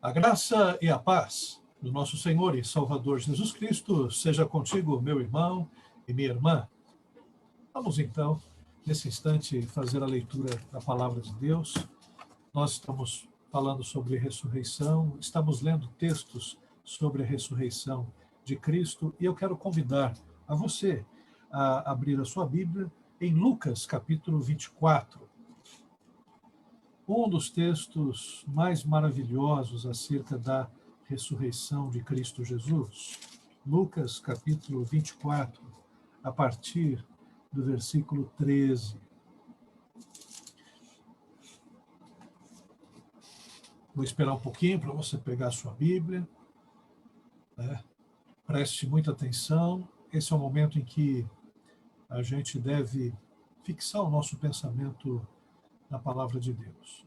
A graça e a paz do nosso Senhor e Salvador Jesus Cristo seja contigo, meu irmão e minha irmã. Vamos então, nesse instante, fazer a leitura da palavra de Deus. Nós estamos falando sobre ressurreição, estamos lendo textos sobre a ressurreição de Cristo e eu quero convidar a você a abrir a sua Bíblia em Lucas, capítulo 24. Um dos textos mais maravilhosos acerca da ressurreição de Cristo Jesus. Lucas, capítulo 24, a partir do versículo 13. Vou esperar um pouquinho para você pegar a sua Bíblia. Preste muita atenção. Esse é o momento em que a gente deve fixar o nosso pensamento na palavra de Deus.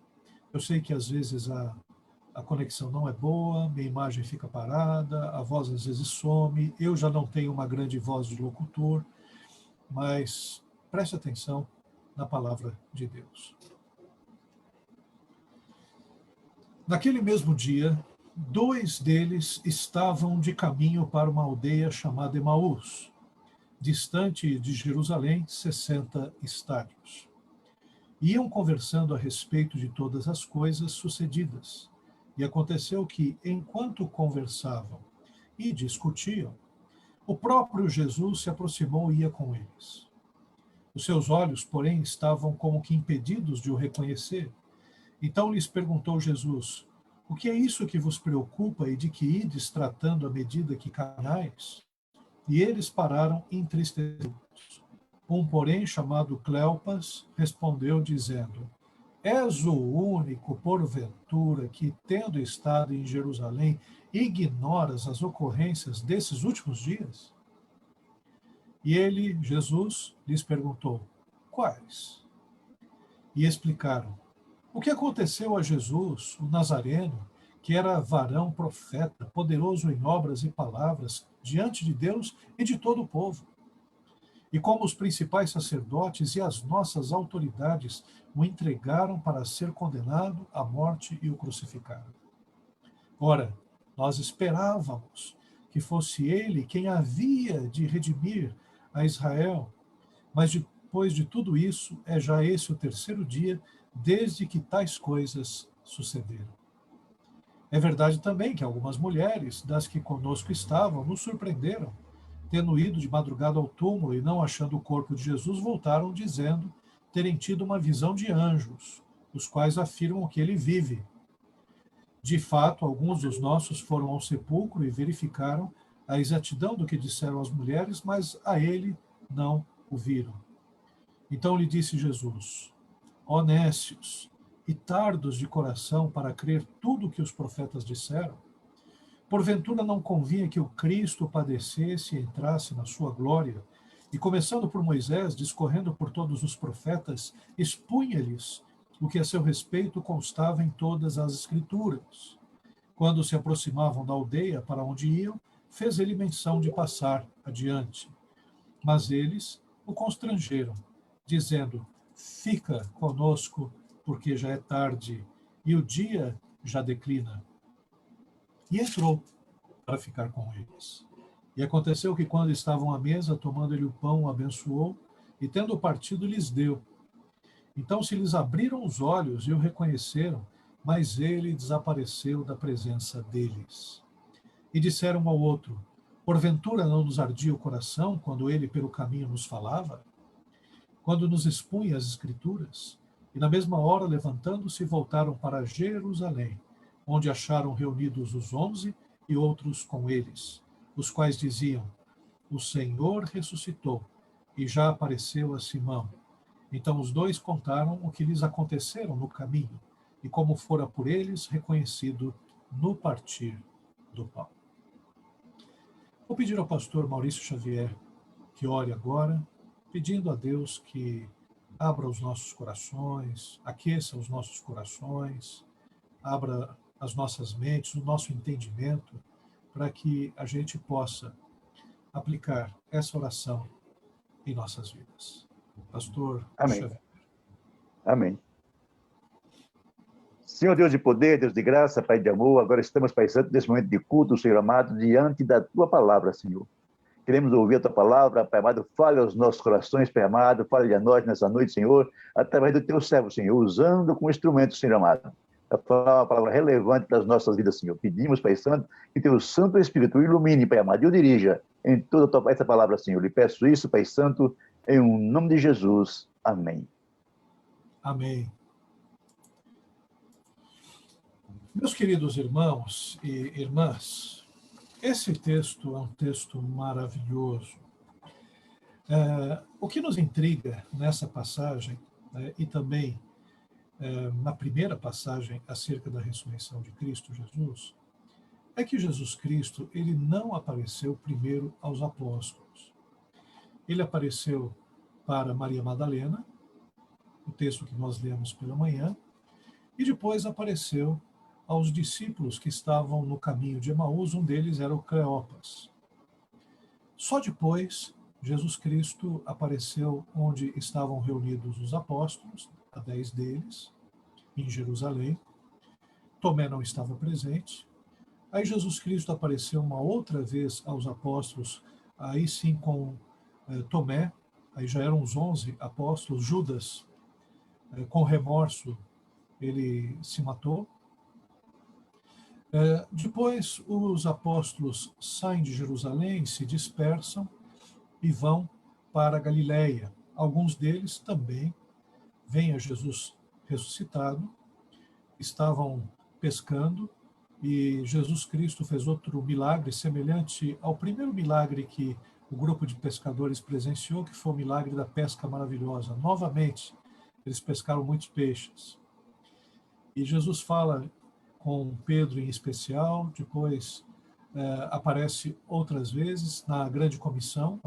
Eu sei que às vezes a conexão não é boa, minha imagem fica parada, a voz às vezes some, eu já não tenho uma grande voz de locutor, mas preste atenção na palavra de Deus. Naquele mesmo dia, 2 deles estavam de caminho para uma aldeia chamada Emaús, distante de Jerusalém, 60 estádios. Iam conversando a respeito de todas as coisas sucedidas. E aconteceu que, enquanto conversavam e discutiam, o próprio Jesus se aproximou e ia com eles. Os seus olhos, porém, estavam como que impedidos de o reconhecer. Então lhes perguntou Jesus: o que é isso que vos preocupa e de que ides tratando à medida que caminhais? E eles pararam entristecidos. Um, porém, chamado Cleopas, respondeu, dizendo: és o único, porventura, que, tendo estado em Jerusalém, ignoras as ocorrências desses últimos dias? E ele, Jesus, lhes perguntou: quais? E explicaram: o que aconteceu a Jesus, o Nazareno, que era varão profeta, poderoso em obras e palavras, diante de Deus e de todo o povo. E como os principais sacerdotes e as nossas autoridades o entregaram para ser condenado à morte e o crucificaram. Ora, nós esperávamos que fosse ele quem havia de redimir a Israel, mas depois de tudo isso, é já esse o 3º dia desde que tais coisas sucederam. É verdade também que algumas mulheres, das que conosco estavam, nos surpreenderam. Tendo ido de madrugada ao túmulo e não achando o corpo de Jesus, voltaram dizendo terem tido uma visão de anjos, os quais afirmam que ele vive. De fato, alguns dos nossos foram ao sepulcro e verificaram a exatidão do que disseram as mulheres, mas a ele não o viram. Então lhe disse Jesus: ó nécios e tardos de coração para crer tudo o que os profetas disseram, porventura não convinha que o Cristo padecesse e entrasse na sua glória, e começando por Moisés, discorrendo por todos os profetas, expunha-lhes o que a seu respeito constava em todas as Escrituras. Quando se aproximavam da aldeia para onde iam, fez ele menção de passar adiante. Mas eles o constrangeram, dizendo: fica conosco, porque já é tarde, e o dia já declina. E entrou para ficar com eles. E aconteceu que, quando estavam à mesa, tomando ele o pão, o abençoou, e tendo partido, lhes deu. Então se lhes abriram os olhos e o reconheceram, mas ele desapareceu da presença deles. E disseram um ao outro: porventura não nos ardia o coração quando ele pelo caminho nos falava? Quando nos expunha as Escrituras? E na mesma hora, levantando-se, voltaram para Jerusalém, onde acharam reunidos os 11 e outros com eles, os quais diziam: o Senhor ressuscitou e já apareceu a Simão. Então os 2 contaram o que lhes aconteceram no caminho e como fora por eles reconhecido no partir do pão. Vou pedir ao pastor Maurício Xavier que ore agora, pedindo a Deus que abra os nossos corações, aqueça os nossos corações, abra as nossas mentes, o nosso entendimento, para que a gente possa aplicar essa oração em nossas vidas. Pastor Amém. Xavier. Amém. Senhor Deus de poder, Deus de graça, Pai de amor, agora estamos, Pai Santo, nesse momento de culto, Senhor amado, diante da Tua palavra, Senhor. Queremos ouvir a Tua palavra, Pai amado, fale aos nossos corações, Pai amado, fale a nós nessa noite, Senhor, através do Teu servo, Senhor, usando como instrumento, Senhor amado, a falar uma palavra relevante para as nossas vidas, Senhor. Pedimos, Pai Santo, que Teu Santo Espírito ilumine, Pai amado, e o dirija em toda essa palavra, Senhor. Lhe peço isso, Pai Santo, em nome de Jesus. Amém. Amém. Meus queridos irmãos e irmãs, esse texto é um texto maravilhoso. O que nos intriga nessa passagem, e também na primeira passagem acerca da ressurreição de Cristo Jesus, é que Jesus Cristo ele não apareceu primeiro aos apóstolos. Ele apareceu para Maria Madalena, o texto que nós lemos pela manhã, e depois apareceu aos discípulos que estavam no caminho de Emaús, um deles era o Cleopas. Só depois, Jesus Cristo apareceu onde estavam reunidos os apóstolos, a 10 deles, em Jerusalém. Tomé não estava presente. Aí Jesus Cristo apareceu uma outra vez aos apóstolos, aí sim com Tomé, aí já eram os 11 apóstolos. Judas, com remorso, ele se matou. Depois, os apóstolos saem de Jerusalém, se dispersam e vão para a Galiléia. Alguns deles também veem a Jesus ressuscitado, estavam pescando e Jesus Cristo fez outro milagre semelhante ao primeiro milagre que o grupo de pescadores presenciou, que foi o milagre da pesca maravilhosa. Novamente, eles pescaram muitos peixes. E Jesus fala com Pedro em especial, depois aparece outras vezes na grande comissão,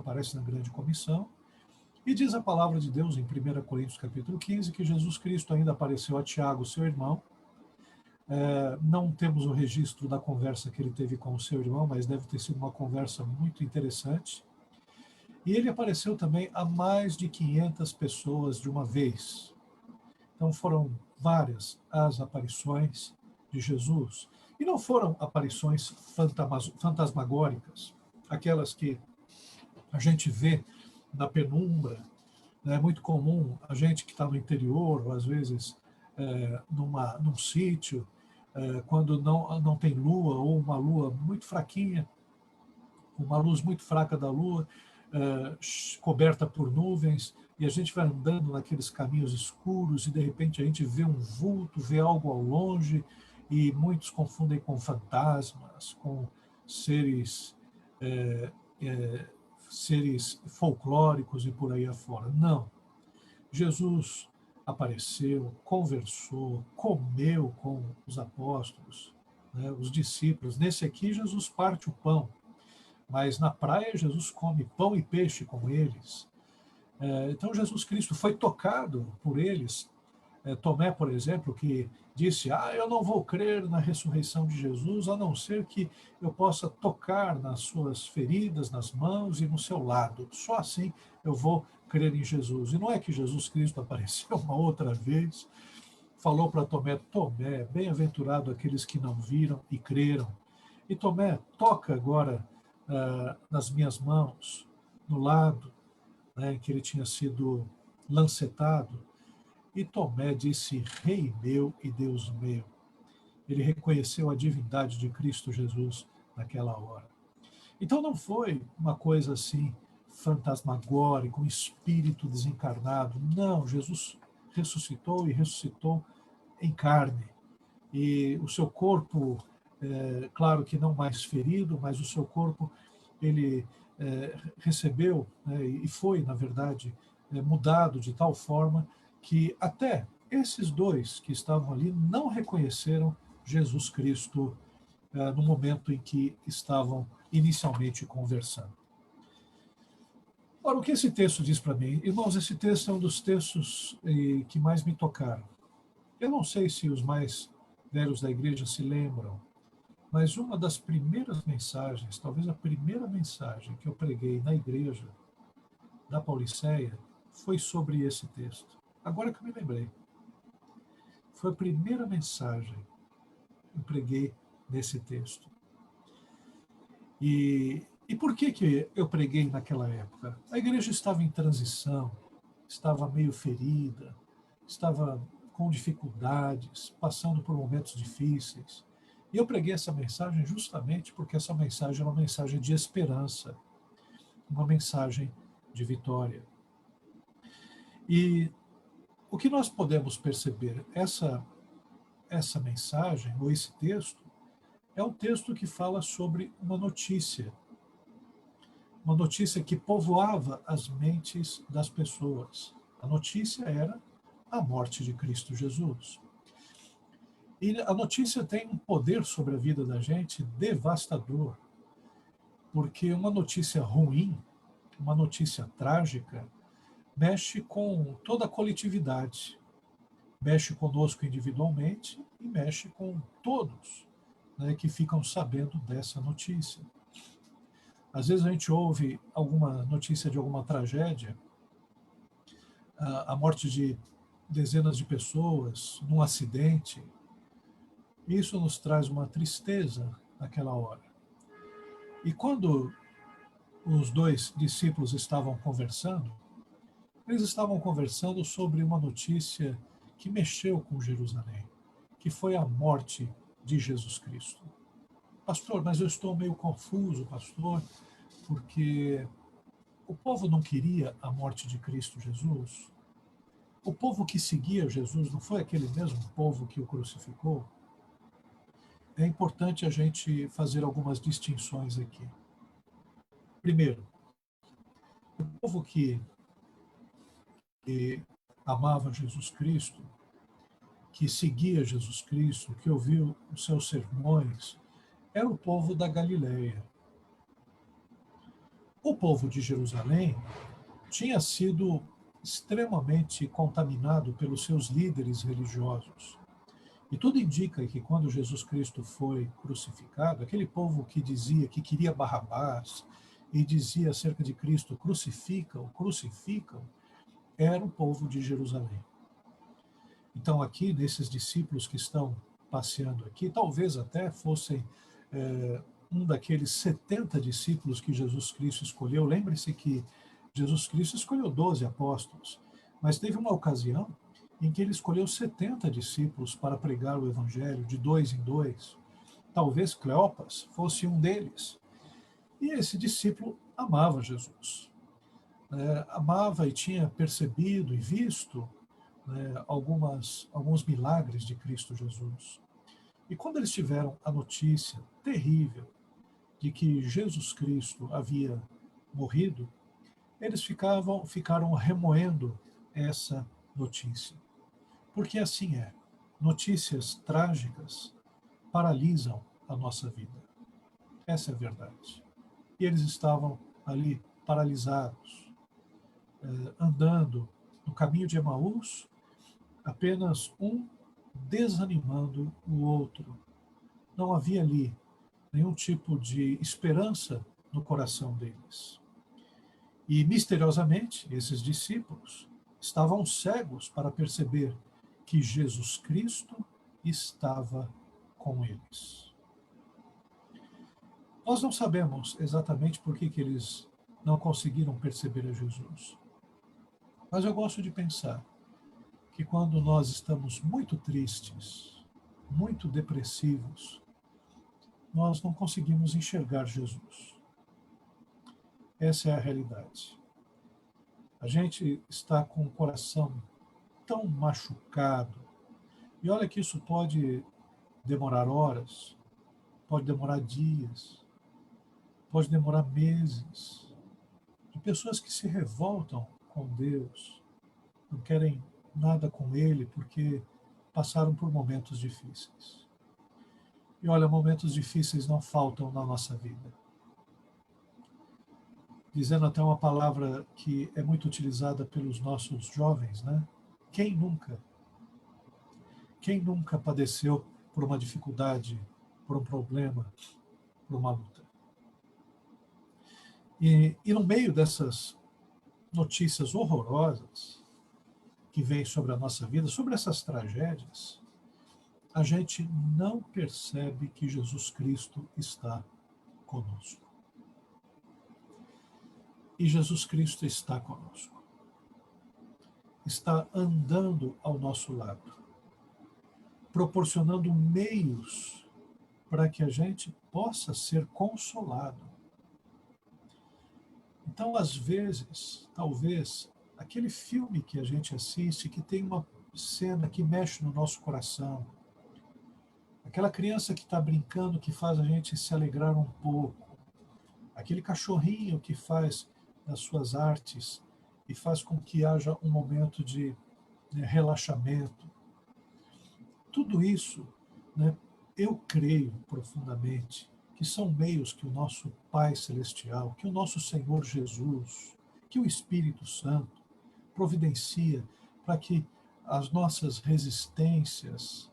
e diz a palavra de Deus em 1 Coríntios capítulo 15, que Jesus Cristo ainda apareceu a Tiago, seu irmão. Não temos o registro da conversa que ele teve com o seu irmão, mas deve ter sido uma conversa muito interessante. E ele apareceu também a mais de 500 pessoas de uma vez. Então foram várias as aparições de Jesus. E não foram aparições fantasmagóricas, aquelas que a gente vê na penumbra. É muito comum a gente que está no interior, ou às vezes num sítio, quando não tem lua, ou uma lua muito fraquinha, uma luz muito fraca da lua, coberta por nuvens, e a gente vai andando naqueles caminhos escuros e de repente a gente vê um vulto, vê algo ao longe, e muitos confundem com fantasmas, com seres seres folclóricos e por aí afora. Não. Jesus apareceu, conversou, comeu com os apóstolos, os discípulos. Nesse aqui, Jesus parte o pão, mas na praia, Jesus come pão e peixe com eles. Então, Jesus Cristo foi tocado por eles. Tomé, por exemplo, que disse: eu não vou crer na ressurreição de Jesus, a não ser que eu possa tocar nas suas feridas, nas mãos e no seu lado. Só assim eu vou crer em Jesus. E não é que Jesus Cristo apareceu uma outra vez, falou para Tomé: Tomé, bem-aventurado aqueles que não viram e creram. E Tomé, toca agora nas minhas mãos, no lado em que ele tinha sido lancetado. E Tomé disse: Rei meu e Deus meu. Ele reconheceu a divindade de Cristo Jesus naquela hora. Então não foi uma coisa assim fantasmagórica, um espírito desencarnado. Não, Jesus ressuscitou e ressuscitou em carne. E o seu corpo, claro que não mais ferido, mas o seu corpo, ele recebeu, e foi, na verdade, mudado de tal forma que até esses dois que estavam ali não reconheceram Jesus Cristo no momento em que estavam inicialmente conversando. Ora, o que esse texto diz para mim? Irmãos, esse texto é um dos textos que mais me tocaram. Eu não sei se os mais velhos da igreja se lembram, mas uma das primeiras mensagens, talvez a primeira mensagem que eu preguei na igreja da Pauliceia, foi sobre esse texto. Agora que eu me lembrei. Foi a primeira mensagem que eu preguei nesse texto. E por que eu preguei naquela época? A igreja estava em transição, estava meio ferida, estava com dificuldades, passando por momentos difíceis. E eu preguei essa mensagem justamente porque essa mensagem é uma mensagem de esperança, uma mensagem de vitória. E o que nós podemos perceber, essa mensagem, ou esse texto, é um texto que fala sobre uma notícia que povoava as mentes das pessoas. A notícia era a morte de Cristo Jesus. E a notícia tem um poder sobre a vida da gente devastador, porque uma notícia ruim, uma notícia trágica, mexe com toda a coletividade, mexe conosco individualmente e mexe com todos, né, que ficam sabendo dessa notícia. Às vezes a gente ouve alguma notícia de alguma tragédia, a morte de dezenas de pessoas num acidente. Isso nos traz uma tristeza naquela hora. E quando os dois discípulos estavam conversando, eles estavam conversando sobre uma notícia que mexeu com Jerusalém, que foi a morte de Jesus Cristo. Pastor, mas eu estou meio confuso, pastor, porque o povo não queria a morte de Cristo Jesus? O povo que seguia Jesus não foi aquele mesmo povo que o crucificou? É importante a gente fazer algumas distinções aqui. Primeiro, o povo que amava Jesus Cristo, que seguia Jesus Cristo, que ouviu os seus sermões, era o povo da Galileia. O povo de Jerusalém tinha sido extremamente contaminado pelos seus líderes religiosos. E tudo indica que quando Jesus Cristo foi crucificado, aquele povo que dizia que queria Barrabás e dizia acerca de Cristo, crucificam, crucificam, era o povo de Jerusalém. Então aqui, nesses discípulos que estão passeando aqui, talvez até fossem um daqueles 70 discípulos que Jesus Cristo escolheu. Lembre-se que Jesus Cristo escolheu 12 apóstolos, mas teve uma ocasião em que ele escolheu 70 discípulos para pregar o evangelho de dois em dois. Talvez Cleopas fosse um deles. E esse discípulo amava Jesus. Amava e tinha percebido e visto alguns milagres de Cristo Jesus. E quando eles tiveram a notícia terrível de que Jesus Cristo havia morrido, eles ficaram remoendo essa notícia. Porque assim é. Notícias trágicas paralisam a nossa vida. Essa é a verdade. E eles estavam ali paralisados, andando no caminho de Emaús, apenas um desanimando o outro. Não havia ali nenhum tipo de esperança no coração deles. E, misteriosamente, esses discípulos estavam cegos para perceber que Jesus Cristo estava com eles. Nós não sabemos exatamente por que eles não conseguiram perceber a Jesus. Mas eu gosto de pensar que quando nós estamos muito tristes, muito depressivos, nós não conseguimos enxergar Jesus. Essa é a realidade. A gente está com o coração tão machucado. E olha que isso pode demorar horas, pode demorar dias, pode demorar meses. De pessoas que se revoltam com Deus, não querem nada com Ele porque passaram por momentos difíceis. E olha, momentos difíceis não faltam na nossa vida. Dizendo até uma palavra que é muito utilizada pelos nossos jovens, né? Quem nunca? Quem nunca padeceu por uma dificuldade, por um problema, por uma luta? E no meio dessas notícias horrorosas que vêm sobre a nossa vida, sobre essas tragédias, a gente não percebe que Jesus Cristo está conosco. E Jesus Cristo está conosco. Está andando ao nosso lado, proporcionando meios para que a gente possa ser consolado. Então, às vezes, talvez, aquele filme que a gente assiste, que tem uma cena que mexe no nosso coração, aquela criança que está brincando, que faz a gente se alegrar um pouco, aquele cachorrinho que faz as suas artes e faz com que haja um momento de relaxamento. Tudo isso, né, eu creio profundamente que são meios que o nosso Pai Celestial, que o nosso Senhor Jesus, que o Espírito Santo providencia para que as nossas resistências,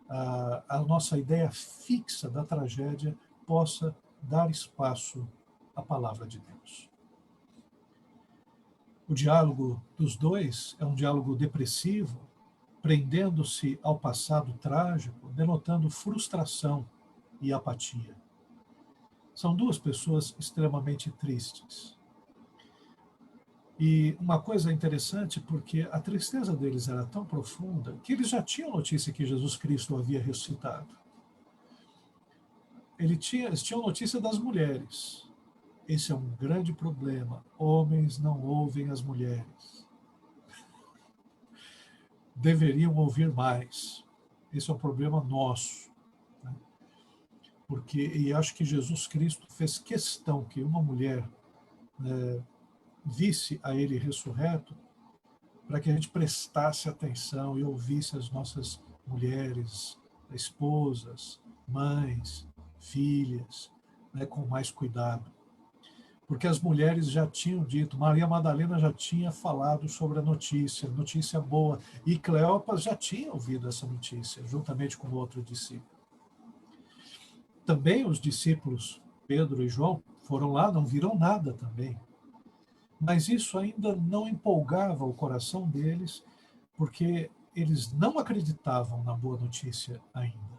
a nossa ideia fixa da tragédia possa dar espaço à palavra de Deus. O diálogo dos dois é um diálogo depressivo, prendendo-se ao passado trágico, denotando frustração e apatia. São duas pessoas extremamente tristes. E uma coisa interessante, porque a tristeza deles era tão profunda que eles já tinham notícia que Jesus Cristo havia ressuscitado. Eles tinham notícia das mulheres. Esse é um grande problema. Homens não ouvem as mulheres. Deveriam ouvir mais. Esse é um problema nosso. Né? E acho que Jesus Cristo fez questão que uma mulher visse a ele ressurreto, para que a gente prestasse atenção e ouvisse as nossas mulheres, esposas, mães, filhas, né, com mais cuidado. Porque as mulheres já tinham dito, Maria Madalena já tinha falado sobre a notícia boa, e Cleopas já tinha ouvido essa notícia, juntamente com o outro discípulo. Também os discípulos, Pedro e João, foram lá, não viram nada também. Mas isso ainda não empolgava o coração deles, porque eles não acreditavam na boa notícia ainda.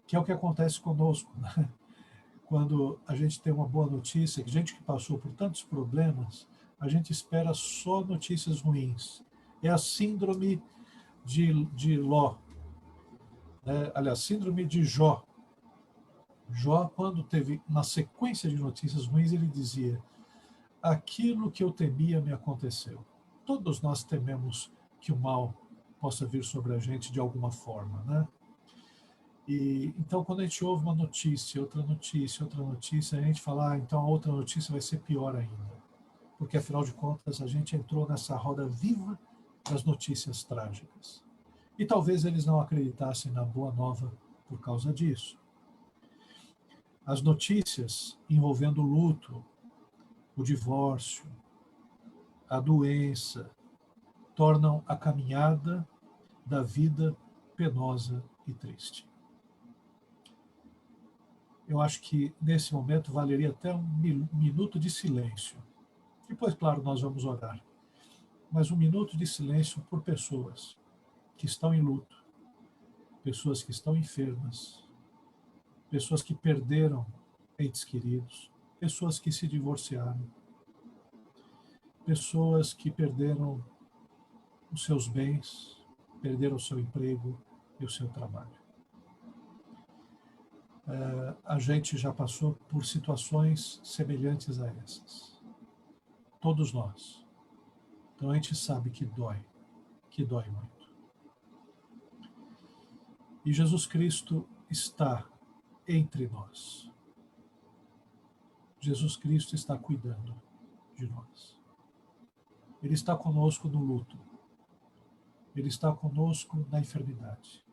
Que é o que acontece conosco, né? Quando a gente tem uma boa notícia, gente que passou por tantos problemas, a gente espera só notícias ruins. É a síndrome de Ló. Aliás, síndrome de Jó. Jó, quando teve uma sequência de notícias ruins, ele dizia: aquilo que eu temia me aconteceu. Todos nós tememos que o mal possa vir sobre a gente de alguma forma, né? E então, quando a gente ouve uma notícia, outra notícia, a gente fala, então a outra notícia vai ser pior ainda. Porque, afinal de contas, a gente entrou nessa roda viva das notícias trágicas. E talvez eles não acreditassem na boa nova por causa disso. As notícias envolvendo o luto, o divórcio, a doença, tornam a caminhada da vida penosa e triste. Eu acho que, nesse momento, valeria até um minuto de silêncio. Depois, claro, nós vamos orar. Mas um minuto de silêncio por pessoas que estão em luto, pessoas que estão enfermas, pessoas que perderam entes queridos, pessoas que se divorciaram, pessoas que perderam os seus bens, perderam o seu emprego e o seu trabalho. A gente já passou por situações semelhantes a essas. Todos nós. Então a gente sabe que dói muito. E Jesus Cristo está entre nós. Jesus Cristo está cuidando de nós. Ele está conosco no luto. Ele está conosco na enfermidade.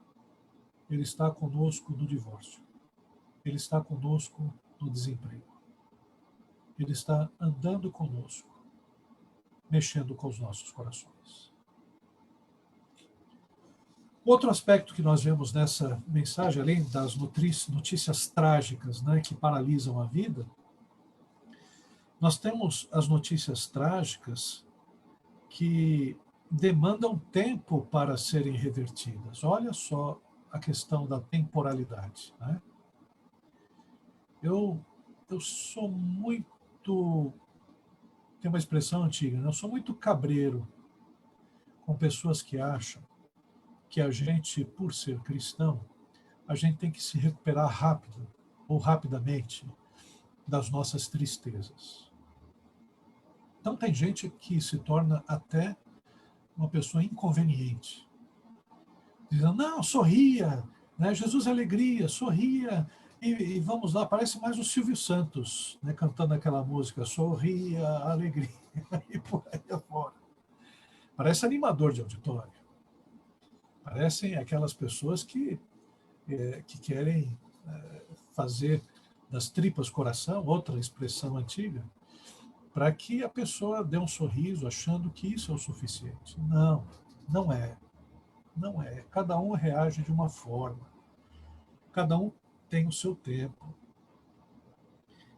Ele está conosco no divórcio. Ele está conosco no desemprego. Ele está andando conosco, mexendo com os nossos corações. Outro aspecto que nós vemos nessa mensagem, além das notícias trágicas, né, que paralisam a vida, nós temos as notícias trágicas que demandam tempo para serem revertidas. Olha só a questão da temporalidade, né? Eu sou muito... Tem uma expressão antiga, né? Eu sou muito cabreiro com pessoas que acham que a gente, por ser cristão, a gente tem que se recuperar rápido ou rapidamente das nossas tristezas. Então tem gente que se torna até uma pessoa inconveniente, dizendo, não, sorria, né? Jesus é alegria, sorria, e vamos lá, parece mais o Silvio Santos, né? Cantando aquela música, sorria, alegria, e por aí afora. Parece animador de auditório. Parecem aquelas pessoas que querem fazer das tripas coração, outra expressão antiga, para que a pessoa dê um sorriso achando que isso é o suficiente. Não, não é. Não é. Cada um reage de uma forma. Cada um tem o seu tempo.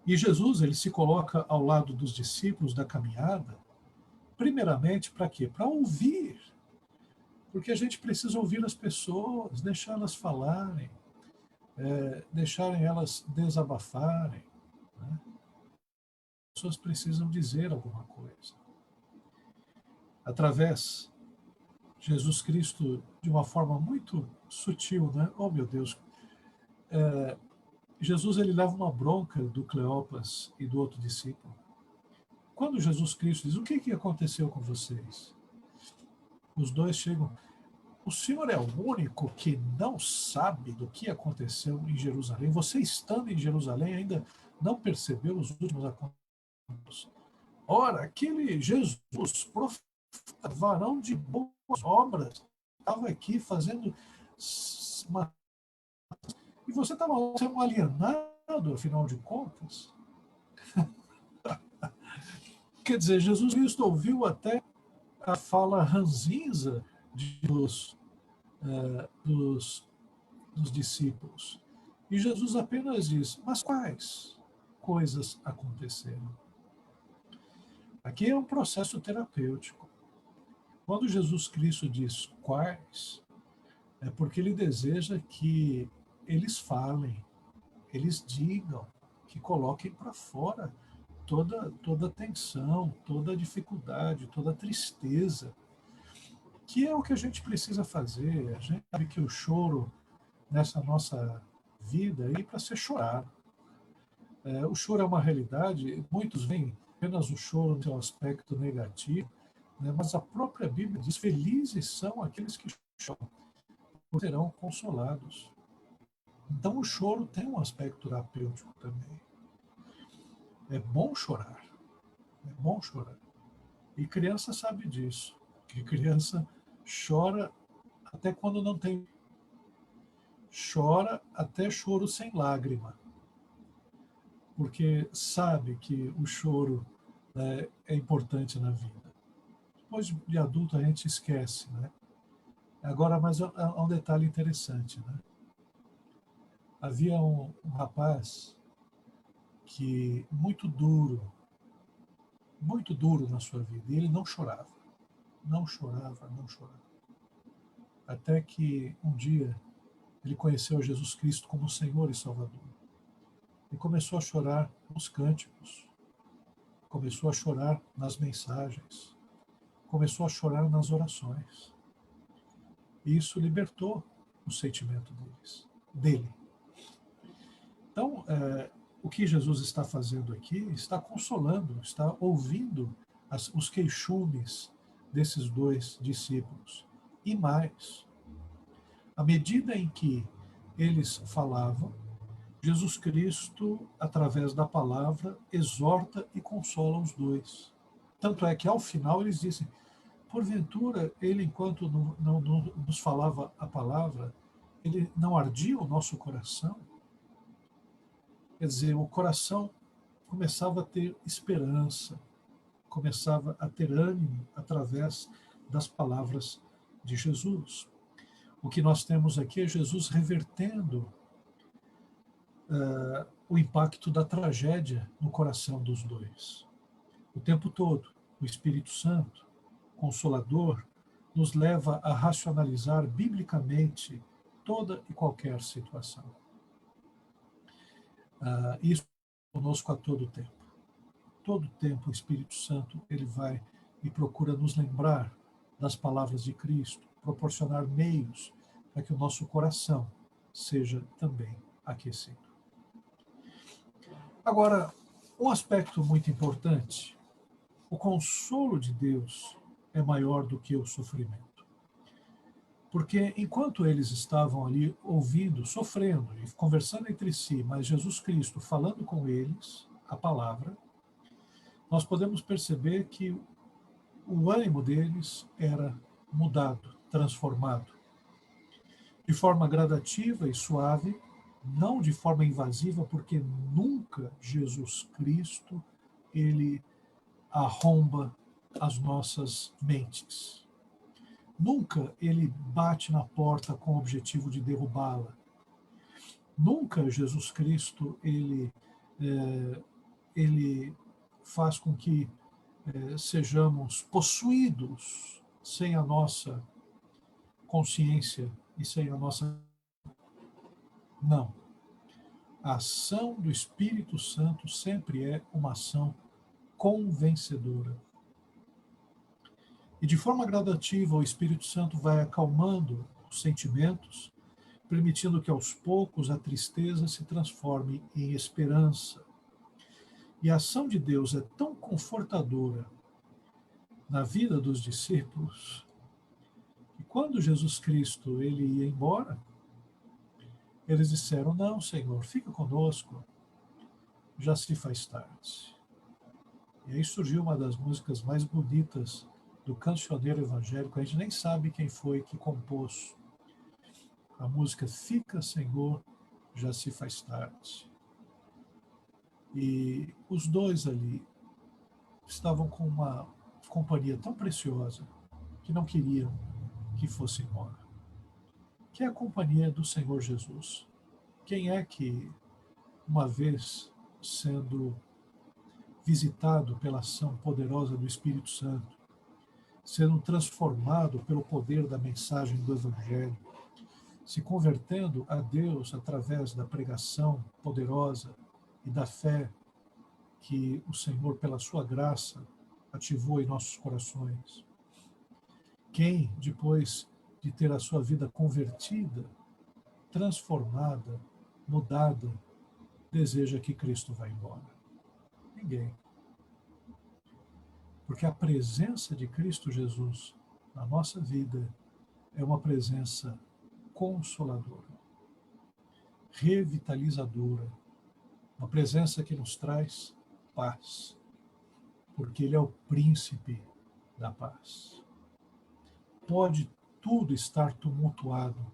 E Jesus, ele se coloca ao lado dos discípulos da caminhada, primeiramente para quê? Para ouvir. Porque a gente precisa ouvir as pessoas, deixá-las falarem, deixarem elas desabafarem, né? As pessoas precisam dizer alguma coisa. Através de Jesus Cristo, de uma forma muito sutil, né? Oh, meu Deus! Jesus, ele leva uma bronca do Cleopas e do outro discípulo. Quando Jesus Cristo diz, o que aconteceu com vocês? Os dois chegam, o Senhor é o único que não sabe do que aconteceu em Jerusalém. Você estando em Jerusalém ainda não percebeu os últimos acontecimentos. Ora, aquele Jesus, profeta, varão de boas obras, estava aqui fazendo uma... E você estava sendo alienado, afinal de contas. Quer dizer, Jesus Cristo ouviu até a fala ranzinza dos discípulos. E Jesus apenas diz, mas quais coisas aconteceram? Aqui é um processo terapêutico. Quando Jesus Cristo diz quais, é porque ele deseja que eles falem, eles digam, que coloquem para fora toda a tensão, toda a dificuldade, toda a tristeza, que é o que a gente precisa fazer. A gente sabe que o choro nessa nossa vida é para ser chorado. O choro é uma realidade, muitos veem apenas o choro no seu aspecto negativo, né? Mas a própria Bíblia diz, felizes são aqueles que choram, porque serão consolados. Então o choro tem um aspecto terapêutico também. É bom chorar, é bom chorar. E criança sabe disso, que criança chora até quando não tem. Chora até choro sem lágrima, porque sabe que o choro, né, é importante na vida. Depois de adulto a gente esquece, né? Agora, mas há um detalhe interessante, né? Havia um rapaz que muito duro na sua vida, e ele não chorava, não chorava, não chorava. Até que um dia ele conheceu Jesus Cristo como Senhor e Salvador. E começou a chorar nos cânticos, começou a chorar nas mensagens, começou a chorar nas orações. E isso libertou o sentimento dele. Então, o que Jesus está fazendo aqui, está consolando, está ouvindo os queixumes desses dois discípulos. E mais, à medida em que eles falavam, Jesus Cristo, através da palavra, exorta e consola os dois. Tanto é que, ao final, eles dizem, porventura, ele, enquanto não nos falava a palavra, ele não ardia o nosso coração? Quer dizer, o coração começava a ter esperança, começava a ter ânimo através das palavras de Jesus. O que nós temos aqui é Jesus revertendo o impacto da tragédia no coração dos dois. O tempo todo, o Espírito Santo, Consolador, nos leva a racionalizar biblicamente toda e qualquer situação. Isso conosco a todo tempo. Todo tempo o Espírito Santo ele vai e procura nos lembrar das palavras de Cristo, proporcionar meios para que o nosso coração seja também aquecido. Agora, um aspecto muito importante, o consolo de Deus é maior do que o sofrimento. Porque enquanto eles estavam ali ouvindo, sofrendo e conversando entre si, mas Jesus Cristo falando com eles, a palavra, nós podemos perceber que o ânimo deles era mudado, transformado. De forma gradativa e suave, não de forma invasiva, porque nunca Jesus Cristo, ele arromba as nossas mentes. Nunca ele bate na porta com o objetivo de derrubá-la. Nunca Jesus Cristo, ele faz com que sejamos possuídos sem a nossa consciência e sem a nossa... Não. A ação do Espírito Santo sempre é uma ação convencedora. E de forma gradativa, o Espírito Santo vai acalmando os sentimentos, permitindo que aos poucos a tristeza se transforme em esperança. E a ação de Deus é tão confortadora na vida dos discípulos que quando Jesus Cristo ele ia embora, eles disseram: não, Senhor, fica conosco, já se faz tarde. E aí surgiu uma das músicas mais bonitas do cancioneiro evangélico. A gente nem sabe quem foi que compôs a música Fica, Senhor, já se faz tarde. E os dois ali estavam com uma companhia tão preciosa que não queriam que fosse embora. Que é a companhia do Senhor Jesus. Quem é que, uma vez sendo visitado pela ação poderosa do Espírito Santo, sendo transformado pelo poder da mensagem do Evangelho, se convertendo a Deus através da pregação poderosa e da fé que o Senhor, pela sua graça, ativou em nossos corações. Quem, depois de ter a sua vida convertida, transformada, mudada, deseja que Cristo vá embora? Ninguém. Porque a presença de Cristo Jesus na nossa vida é uma presença consoladora, revitalizadora, uma presença que nos traz paz, porque Ele é o príncipe da paz. Pode tudo estar tumultuado,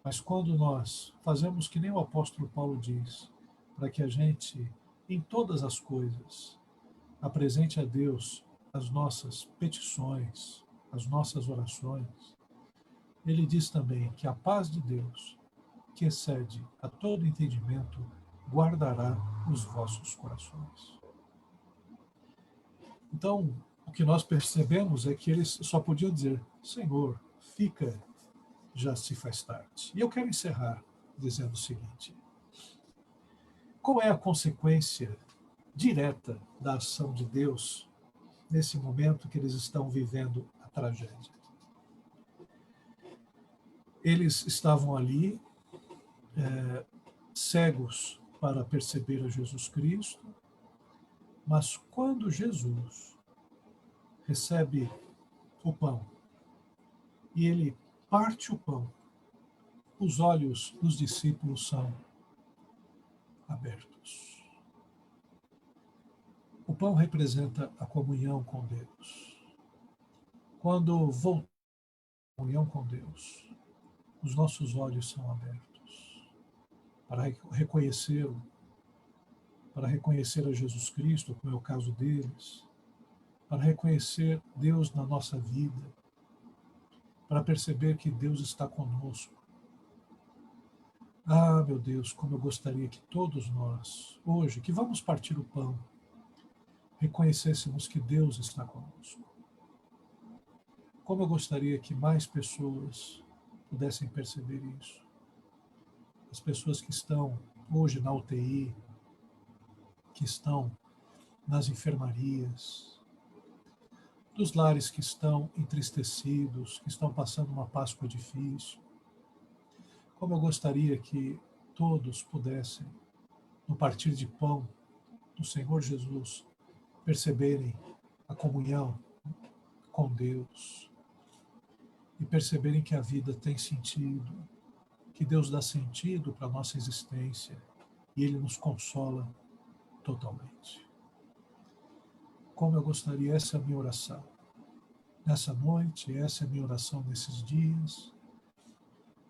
mas quando nós fazemos que nem o apóstolo Paulo diz, para que a gente, em todas as coisas, apresente a Deus as nossas petições, as nossas orações, ele diz também que a paz de Deus, que excede a todo entendimento, guardará os vossos corações. Então, o que nós percebemos é que eles só podiam dizer: Senhor, fica, já se faz tarde. E eu quero encerrar dizendo o seguinte: qual é a consequência direta da ação de Deus nesse momento que eles estão vivendo a tragédia? Eles estavam ali, cegos para perceber a Jesus Cristo, mas quando Jesus recebe o pão e ele parte o pão, os olhos dos discípulos são abertos. O pão representa a comunhão com Deus. Quando voltamos à comunhão com Deus, os nossos olhos são abertos para reconhecê-lo, para reconhecer a Jesus Cristo, como é o caso deles, para reconhecer Deus na nossa vida, para perceber que Deus está conosco. Ah, meu Deus, como eu gostaria que todos nós, hoje, que vamos partir o pão, reconhecêssemos que Deus está conosco. Como eu gostaria que mais pessoas pudessem perceber isso. As pessoas que estão hoje na UTI, que estão nas enfermarias, dos lares que estão entristecidos, que estão passando uma Páscoa difícil. Como eu gostaria que todos pudessem, no partir de pão do Senhor Jesus, perceberem a comunhão com Deus e perceberem que a vida tem sentido, que Deus dá sentido para a nossa existência e Ele nos consola totalmente. Como eu gostaria, essa é a minha oração. Nessa noite, essa é a minha oração nesses dias.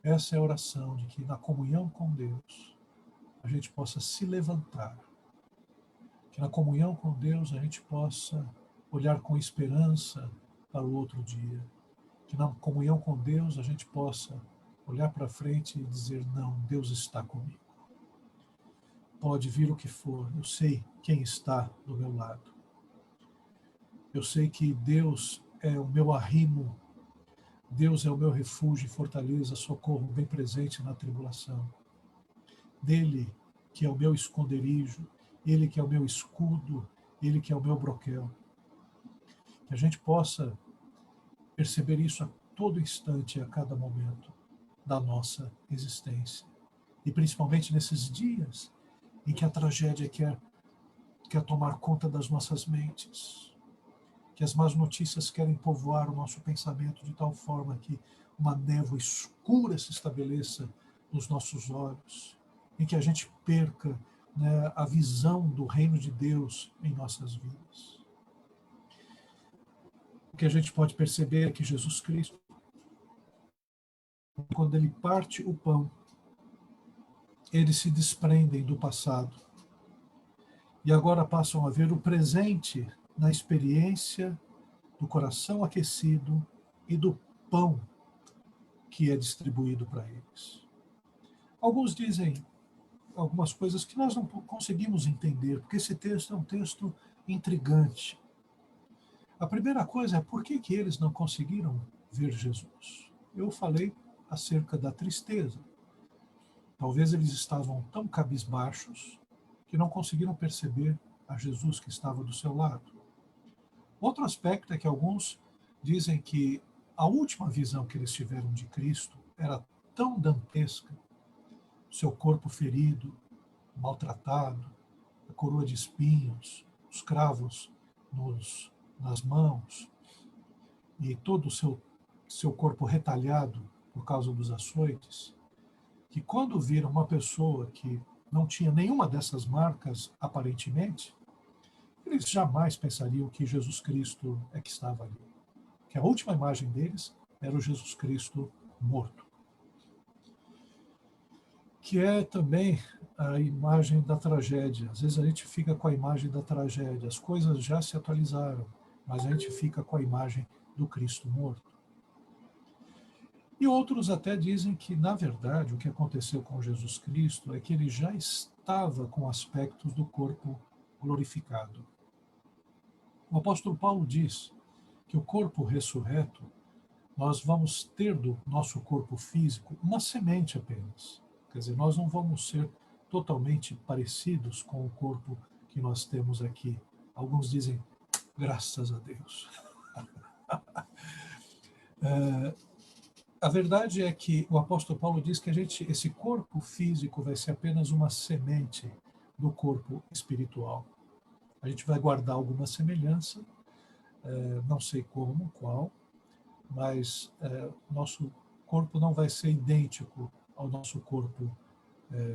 Essa é a oração de que na comunhão com Deus a gente possa se levantar. Que na comunhão com Deus a gente possa olhar com esperança para o outro dia. Que na comunhão com Deus a gente possa olhar para frente e dizer, não, Deus está comigo. Pode vir o que for, eu sei quem está do meu lado. Eu sei que Deus é o meu arrimo, Deus é o meu refúgio e fortaleza, socorro bem presente na tribulação. Dele que é o meu esconderijo, Ele que é o meu escudo, Ele que é o meu broquel. Que a gente possa perceber isso a todo instante, a cada momento da nossa existência. E principalmente nesses dias em que a tragédia quer tomar conta das nossas mentes, que as más notícias querem povoar o nosso pensamento de tal forma que uma névoa escura se estabeleça nos nossos olhos, em que a gente perca, né, a visão do reino de Deus em nossas vidas. O que a gente pode perceber é que Jesus Cristo, quando Ele parte o pão, eles se desprendem do passado e agora passam a ver o presente na experiência do coração aquecido e do pão que é distribuído para eles. Alguns dizem algumas coisas que nós não conseguimos entender, porque esse texto é um texto intrigante. A primeira coisa é por que eles não conseguiram ver Jesus? Eu falei acerca da tristeza. Talvez eles estavam tão cabisbaixos que não conseguiram perceber a Jesus que estava do seu lado. Outro aspecto é que alguns dizem que a última visão que eles tiveram de Cristo era tão dantesca, seu corpo ferido, maltratado, a coroa de espinhos, os cravos nas mãos e todo o seu corpo retalhado por causa dos açoites, que quando viram uma pessoa que não tinha nenhuma dessas marcas, aparentemente, eles jamais pensariam que Jesus Cristo é que estava ali. Que a última imagem deles era o Jesus Cristo morto. Que é também a imagem da tragédia. Às vezes a gente fica com a imagem da tragédia. As coisas já se atualizaram, mas a gente fica com a imagem do Cristo morto. E outros até dizem que, na verdade, o que aconteceu com Jesus Cristo é que ele já estava com aspectos do corpo glorificado. O apóstolo Paulo diz que o corpo ressurreto, nós vamos ter do nosso corpo físico uma semente apenas. Quer dizer, nós não vamos ser totalmente parecidos com o corpo que nós temos aqui. Alguns dizem, graças a Deus. A verdade é que o apóstolo Paulo diz que esse corpo físico vai ser apenas uma semente do corpo espiritual. A gente vai guardar alguma semelhança, não sei como, qual, mas nosso corpo não vai ser idêntico ao nosso corpo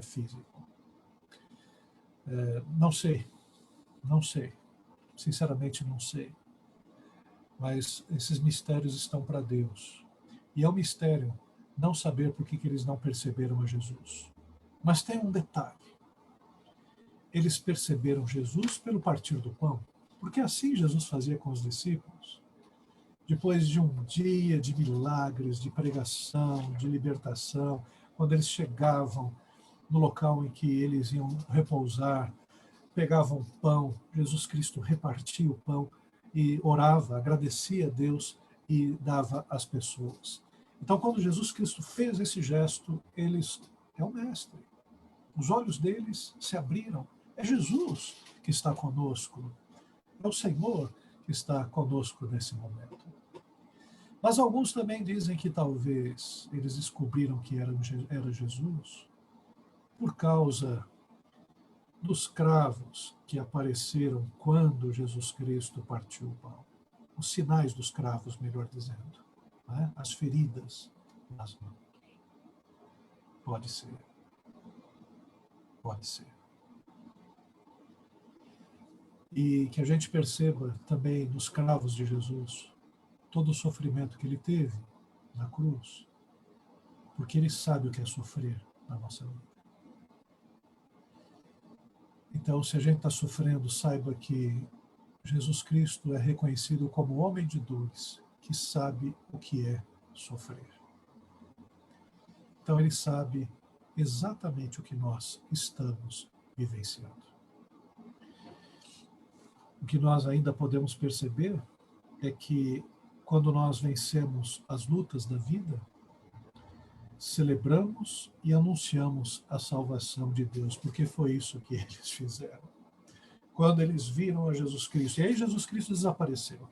físico. Não sei, sinceramente não sei. Mas esses mistérios estão para Deus. E é um mistério não saber por que eles não perceberam a Jesus. Mas tem um detalhe. Eles perceberam Jesus pelo partir do pão, porque assim Jesus fazia com os discípulos. Depois de um dia de milagres, de pregação, de libertação, quando eles chegavam no local em que eles iam repousar, pegavam pão, Jesus Cristo repartia o pão e orava, agradecia a Deus e dava às pessoas. Então, quando Jesus Cristo fez esse gesto, eles, é o Mestre. Os olhos deles se abriram. É Jesus que está conosco. É o Senhor que está conosco nesse momento. Mas alguns também dizem que talvez eles descobriram que era Jesus por causa dos cravos que apareceram quando Jesus Cristo partiu o pão. Os sinais dos cravos, melhor dizendo. Né? As feridas nas mãos. Pode ser. Pode ser. E que a gente perceba também nos cravos de Jesus todo o sofrimento que ele teve na cruz, porque ele sabe o que é sofrer na nossa vida. Então, se a gente está sofrendo, saiba que Jesus Cristo é reconhecido como homem de dores, que sabe o que é sofrer. Então, ele sabe exatamente o que nós estamos vivenciando. O que nós ainda podemos perceber é que quando nós vencemos as lutas da vida, celebramos e anunciamos a salvação de Deus, porque foi isso que eles fizeram. Quando eles viram a Jesus Cristo, e aí Jesus Cristo desapareceu.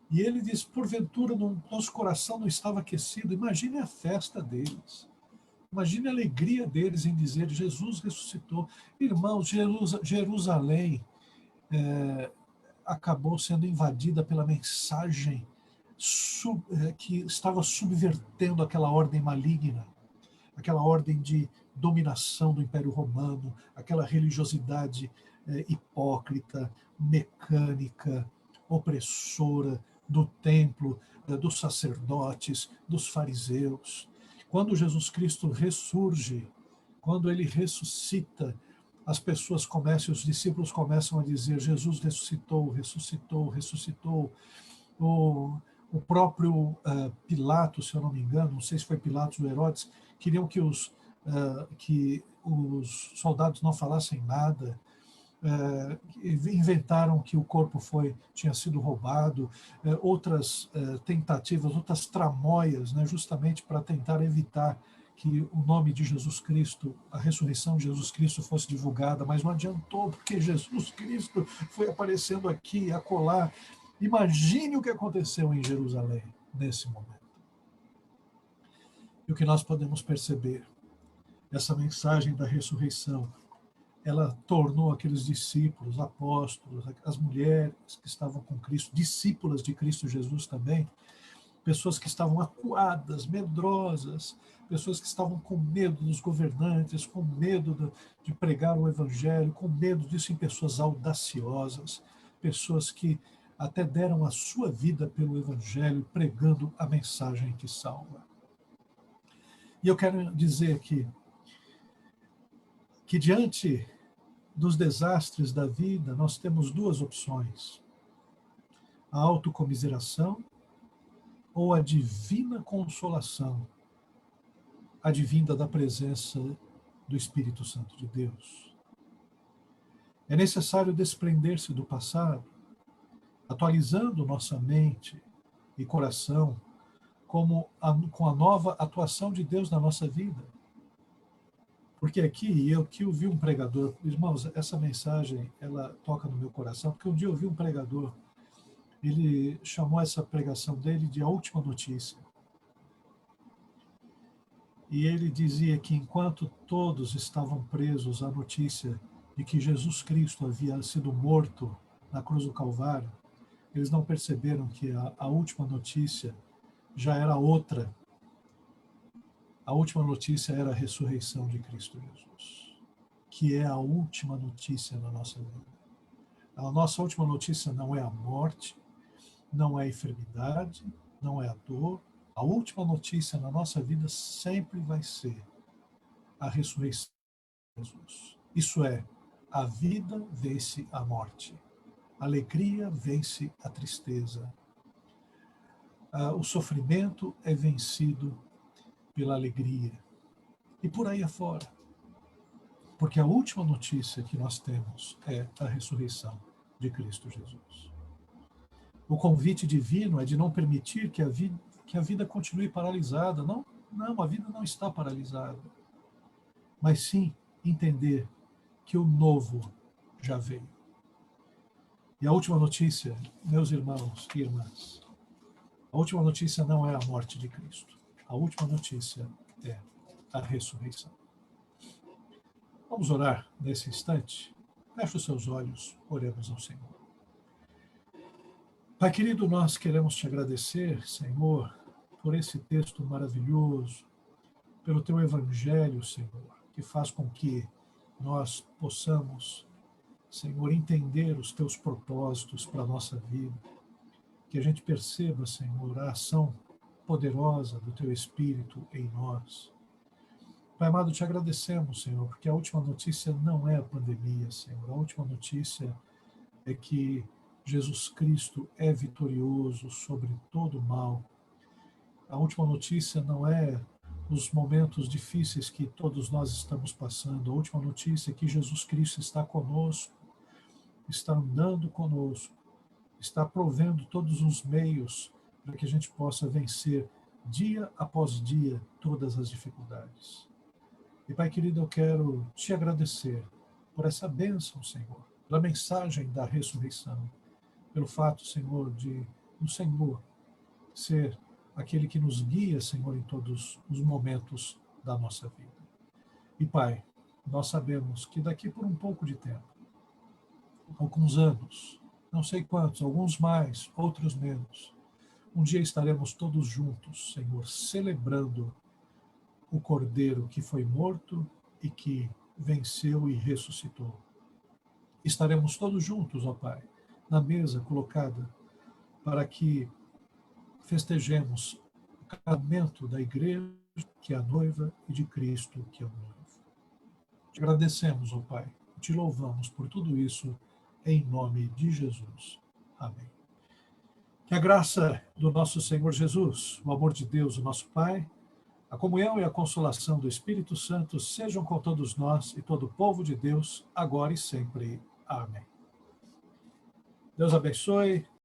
E ele diz, porventura, nosso coração não estava aquecido. Imagine a festa deles. Imagine a alegria deles em dizer, Jesus ressuscitou. Irmãos, Jerusalém acabou sendo invadida pela mensagem que estava subvertendo aquela ordem maligna, aquela ordem de dominação do Império Romano, aquela religiosidade hipócrita, mecânica, opressora do templo, dos sacerdotes, dos fariseus. Quando Jesus Cristo ressurge, quando ele ressuscita, as pessoas começam, os discípulos começam a dizer, Jesus ressuscitou, ressuscitou, ressuscitou. O próprio Pilatos, se eu não me engano, não sei se foi Pilatos ou Herodes, queriam que os soldados não falassem nada, inventaram que o corpo tinha sido roubado, outras tentativas, outras tramóias, né, justamente para tentar evitar que o nome de Jesus Cristo, a ressurreição de Jesus Cristo fosse divulgada, mas não adiantou, porque Jesus Cristo foi aparecendo aqui e acolá. Imagine o que aconteceu em Jerusalém nesse momento. E o que nós podemos perceber, essa mensagem da ressurreição, ela tornou aqueles discípulos, apóstolos, as mulheres que estavam com Cristo, discípulas de Cristo Jesus também, pessoas que estavam acuadas, medrosas, pessoas que estavam com medo dos governantes, com medo de pregar o evangelho, com medo disso, em pessoas audaciosas, pessoas que até deram a sua vida pelo evangelho, pregando a mensagem que salva. E eu quero dizer que diante dos desastres da vida, nós temos duas opções: a autocomiseração ou a divina consolação, advinda da presença do Espírito Santo de Deus. É necessário desprender-se do passado, atualizando nossa mente e coração com a nova atuação de Deus na nossa vida. Porque aqui, eu ouvi um pregador, irmãos, essa mensagem, ela toca no meu coração, porque um dia eu ouvi um pregador, ele chamou essa pregação dele de A Última Notícia. E ele dizia que enquanto todos estavam presos à notícia de que Jesus Cristo havia sido morto na cruz do Calvário, eles não perceberam que a última notícia já era outra. A última notícia era a ressurreição de Cristo Jesus, que é a última notícia na nossa vida. A nossa última notícia não é a morte, não é a enfermidade, não é a dor. A última notícia na nossa vida sempre vai ser a ressurreição de Jesus. Isso é, a vida vence a morte, a alegria vence a tristeza, o sofrimento é vencido pela alegria, e por aí afora. Porque a última notícia que nós temos é a ressurreição de Cristo Jesus. O convite divino é de não permitir que a vida continue paralisada. Não, não, a vida não está paralisada. Mas sim entender que o novo já veio. E a última notícia, meus irmãos e irmãs, a última notícia não é a morte de Cristo. A última notícia é a ressurreição. Vamos orar nesse instante? Feche os seus olhos, oremos ao Senhor. Pai querido, nós queremos te agradecer, Senhor, por esse texto maravilhoso, pelo teu evangelho, Senhor, que faz com que nós possamos, Senhor, entender os teus propósitos para a nossa vida, que a gente perceba, Senhor, a ação poderosa do teu Espírito em nós. Pai amado, te agradecemos, Senhor, porque a última notícia não é a pandemia, Senhor. A última notícia é que Jesus Cristo é vitorioso sobre todo o mal. A última notícia não é os momentos difíceis que todos nós estamos passando. A última notícia é que Jesus Cristo está conosco, está andando conosco, está provendo todos os meios para que a gente possa vencer dia após dia todas as dificuldades. E Pai querido, eu quero te agradecer por essa bênção, Senhor, pela mensagem da ressurreição, pelo fato, Senhor, de o Senhor ser aquele que nos guia, Senhor, em todos os momentos da nossa vida. E Pai, nós sabemos que daqui por um pouco de tempo, alguns anos, não sei quantos, alguns mais, outros menos, um dia estaremos todos juntos, Senhor, celebrando o Cordeiro que foi morto e que venceu e ressuscitou. Estaremos todos juntos, ó Pai, na mesa colocada para que festejemos o casamento da igreja, que é a noiva, e de Cristo, que é o noivo. Te agradecemos, ó Pai, e te louvamos por tudo isso, em nome de Jesus. Amém. Que a graça do nosso Senhor Jesus, o amor de Deus, o nosso Pai, a comunhão e a consolação do Espírito Santo sejam com todos nós e todo o povo de Deus, agora e sempre. Amém. Deus abençoe.